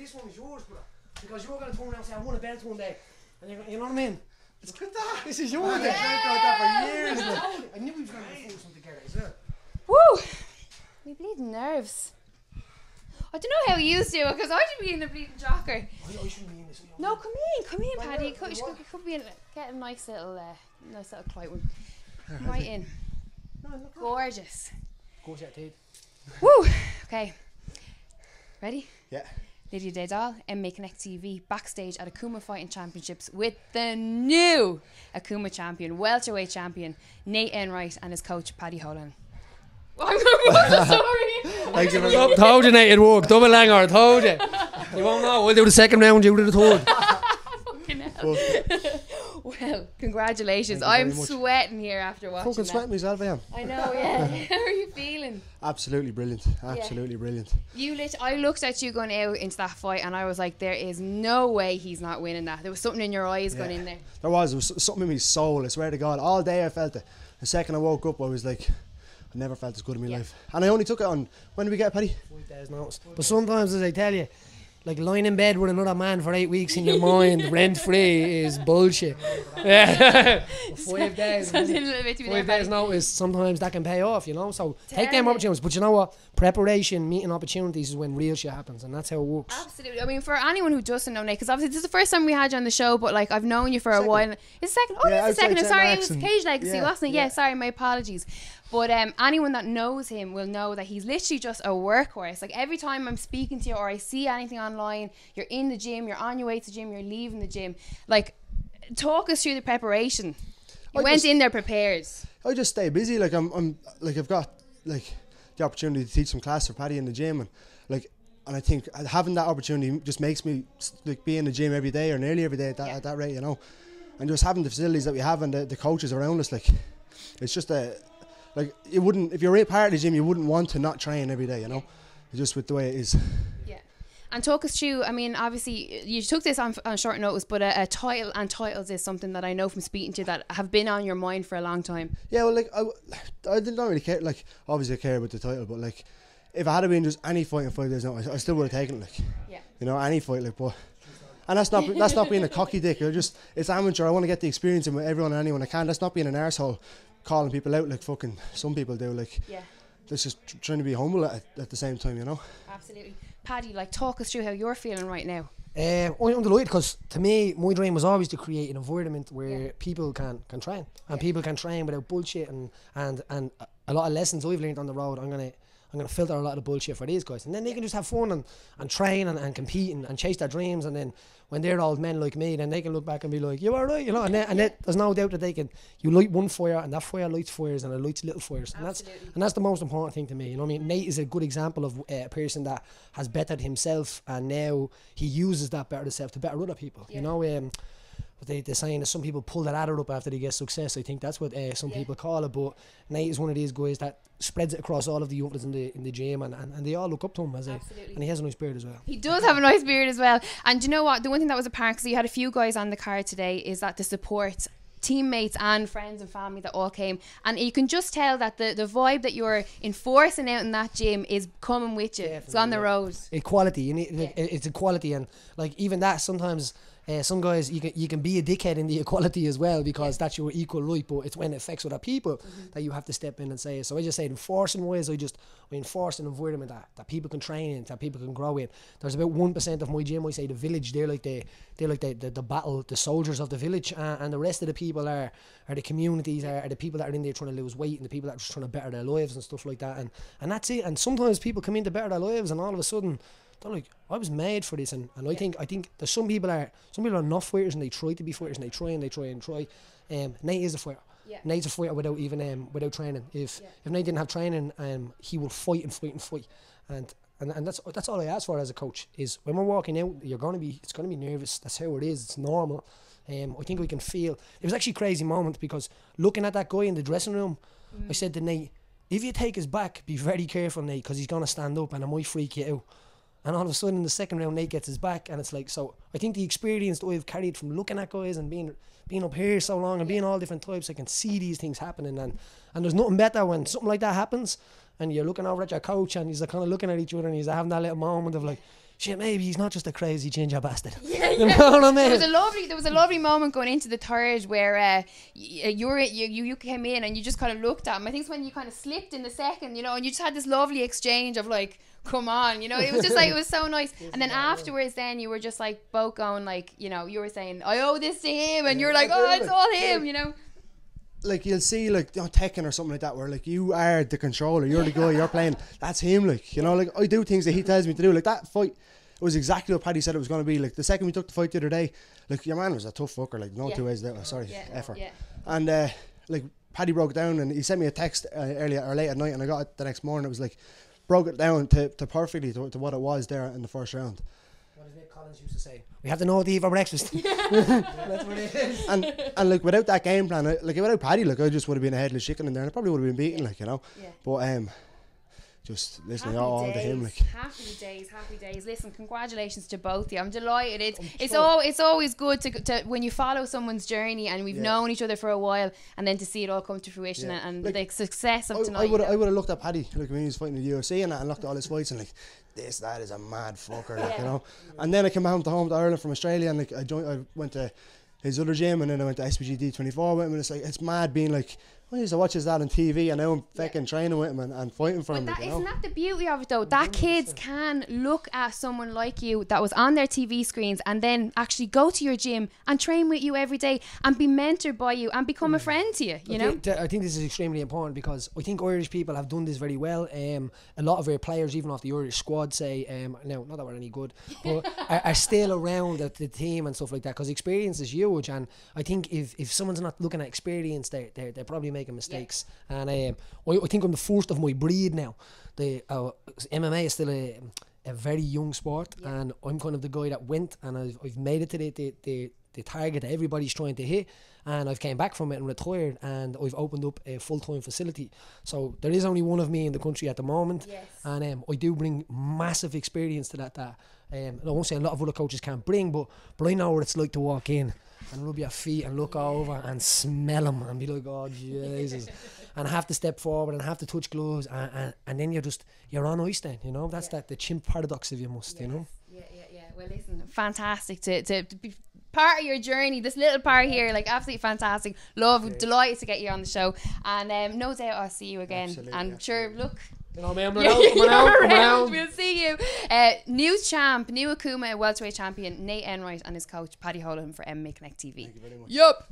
this one is yours, brother. Because you're going to turn around and say, I won a belt one day. And you're, you know what I mean? Look at that. This is yours. I've dreamt about that for years. I knew we were going to do something together as well. Woo! Me bleeding nerves. I don't know how you used to, because I should be in the bleeding jocker. I shouldn't be in this. No, come in, Paddy. You could be in, get a nice little quiet one. Come right in. Gorgeous. Gorgeous that dude. Woo! Okay. Ready? Yeah. Lydia Daydal, MMA Connect TV, backstage at Akuma Fighting Championships with the new Akuma champion, welterweight champion, Nate Enright, and his coach, Paddy Holohan. I'm sorry. Thank you very much. Told you, Nate, it worked. Double hanger, told you. You won't know. We'll do the second round, you do the third. Fucking hell. Well, congratulations. Thank you I'm very much. sweating here after watching Fucking that. sweating myself, I am. I know, yeah. How are you feeling? Absolutely brilliant. Absolutely brilliant. I looked at you going out into that fight and I was like, there is no way he's not winning that. There was something in your eyes going in there. There was something in my soul, I swear to God. All day I felt it. The second I woke up, I was like, I never felt as good in my life. And I only took it on, when did we get it, Paddy? 5 days notice. But sometimes, as I tell you, like lying in bed with another man for 8 weeks in your mind, rent free, is bullshit. Yeah. 5 days. 5 days notice, sometimes that can pay off, you know. So take them opportunities. But you know what? Preparation, meeting opportunities is when real shit happens, and that's how it works. Absolutely. I mean, for anyone who doesn't know Nate, because obviously this is the first time we had you on the show, but like I've known you for a while. It's second. Oh, Yeah, it's the second. outside Sorry, it St. was Max Cage Legacy, yeah, wasn't it? Yeah. Sorry, my apologies. But anyone that knows him will know that he's literally just a workhorse. Like every time I'm speaking to you or I see anything online, you're in the gym, you're on your way to the gym, you're leaving the gym. Like, talk us through the preparation. You went in there prepared. I just stay busy. Like I've got like the opportunity to teach some class for Paddy in the gym, and I think having that opportunity just makes me like be in the gym every day or nearly every day at that rate, you know. And just having the facilities that we have and the coaches around us, like it's just like you wouldn't, if you're a part of the gym, you wouldn't want to not train every day, you know. It's just with the way it is. Yeah. And talk us through, I mean, obviously you took this on short notice, but a title and titles is something that I know from speaking to you that have been on your mind for a long time. Yeah, well, like I didn't really care. Like obviously I care about the title, but like if I had been just any fight in 5 days notice, I still would have taken it. Like, yeah, you know, any fight. Like, but and that's not being a cocky dick. It's amateur. I want to get the experience in with everyone and anyone I can. That's not being an arsehole calling people out like fucking some people do. Like, yeah, that's just trying to be humble at the same time, you know. Absolutely. Paddy, like, talk us through how you're feeling right now. I'm delighted because to me my dream was always to create an environment where people can train and people can train without bullshit and a lot of lessons I've learned on the road. I'm gonna filter a lot of the bullshit for these guys, and then they can just have fun and train and compete and chase their dreams, and then when they're old men like me, then they can look back and be like, you are right, you know, and there's no doubt that they can. You light one fire and that fire lights fires and it lights little fires, and that's the most important thing to me, you know what I mean. Nate is a good example of a person that has bettered himself, and now he uses that better self to better other people, you know. But they're saying that some people pull their ladder up after they get success. I think that's what some people call it. But Nate is one of these guys that spreads it across all of the others in the gym, and they all look up to him and he has a nice beard as well. He does have a nice beard as well. And you know what? The one thing that was apparent, because you had a few guys on the card today, is that the support, teammates and friends and family that all came, and you can just tell that the vibe that you're enforcing out in that gym is coming with you. Definitely, it's on the road. Equality, you need it's equality, and like even that sometimes. Some guys you can be a dickhead in the equality as well, because that's your equal right, but it's when it affects other people that you have to step in and say it. So I just say enforcing wise, I enforce an environment that people can train in, that people can grow in. There's about 1% of my gym, I say the village, they're like the battle, the soldiers of the village, and the rest of the people are the communities, are the people that are in there trying to lose weight, and the people that are just trying to better their lives and stuff like that, and that's it. And sometimes people come in to better their lives, and all of a sudden they're like, I was made for this, and I think there's some people are not fighters, and they try to be fighters, and they try. Nate is a fighter. Yeah. Nate's a fighter without even without training. If Nate didn't have training, he will fight and fight and fight, and that's all I ask for as a coach is when we're walking out, it's gonna be nervous. That's how it is. It's normal. I think we can feel. It was actually a crazy moment because looking at that guy in the dressing room, I said to Nate, if you take his back, be very careful, Nate, because he's gonna stand up and it might freak you out. And all of a sudden in the second round, Nate gets his back, and it's like, so I think the experience that I've carried from looking at guys and being up here so long and being all different types, I can see these things happening, and there's nothing better when something like that happens and you're looking over at your coach and he's like kind of looking at each other and he's having that little moment of like, shit, maybe he's not just a crazy ginger bastard. Yeah, You know what I mean? There was a lovely moment going into the third where you came in and you just kind of looked at him. I think it's when you kind of slipped in the second, you know, and you just had this lovely exchange of like, come on, you know, it was just like, it was so nice. And then afterwards then you were just like both going like, you know, you were saying, I owe this to him, and you're like, oh, it's all him, you know. Like you'll see like, you know, Tekken or something like that, where like you are the controller, you're the guy, you're playing, that's him, like, you know, like I do things that he tells me to do. Like that fight, it was exactly what Paddy said it was going to be. Like the second we took the fight the other day, like your man was a tough fucker, like no two ways about it. Sorry, effort. And like Paddy broke down and he sent me a text earlier or late at night, and I got it the next morning. It was like, broke it down to perfectly to what it was there in the first round. What does Nick Collins used to say? We have to know what to eat for breakfast. That's what it is. And like without that game plan, like without Paddy, like I just would have been a headless chicken in there, and I probably would have been beaten, like, you know. But just listening all to him, like. Happy days. Listen, congratulations to both of you. I'm delighted. It's always good to when you follow someone's journey and we've known each other for a while, and then to see it all come to fruition and like, the success of tonight. I would have looked at Paddy like when he was fighting in the UFC and that, and looked at all his fights and like, that is a mad fucker, like, you know. And then I came home to Ireland from Australia, and like I went to his other gym, and then I went to SBG D24 with him, and it's like, it's mad being like, I used to watch his dad on TV, and now I'm fucking training with him and fighting for him. But like, isn't that the beauty of it though? That kids can look at someone like you that was on their TV screens and then actually go to your gym and train with you every day and be mentored by you and become a friend to you, you know? I think this is extremely important, because I think Irish people have done this very well. A lot of our players, even off the Irish squad, say, now, not that we're any good, but are still around at the team and stuff like that, because experience is huge. And I think if someone's not looking at experience, they're probably making mistakes. And I think I'm the first of my breed now. The MMA is still a very young sport, and I'm kind of the guy that went, and I've made it to the target that everybody's trying to hit, and I've came back from it and retired, and I've opened up a full-time facility. So there is only one of me in the country at the moment, and I do bring massive experience to that I won't say a lot of other coaches can't bring, but I know what it's like to walk in and rub your feet and look over and smell them and be like, oh Jesus, and I have to step forward and I have to touch gloves, and then you're on ice then, you know. That's the chimp paradox, if you must, you know. Well, listen, fantastic to be part of your journey, this little part here, like absolutely fantastic. Delighted to get you on the show, and no doubt I'll see you again. Absolutely. Sure, look, you know, man, come around. We'll see you. New champ, new Akuma welterweight champion Nate Enright, and his coach Paddy Holohan for MMA Connect TV. Thank you very much. Yup.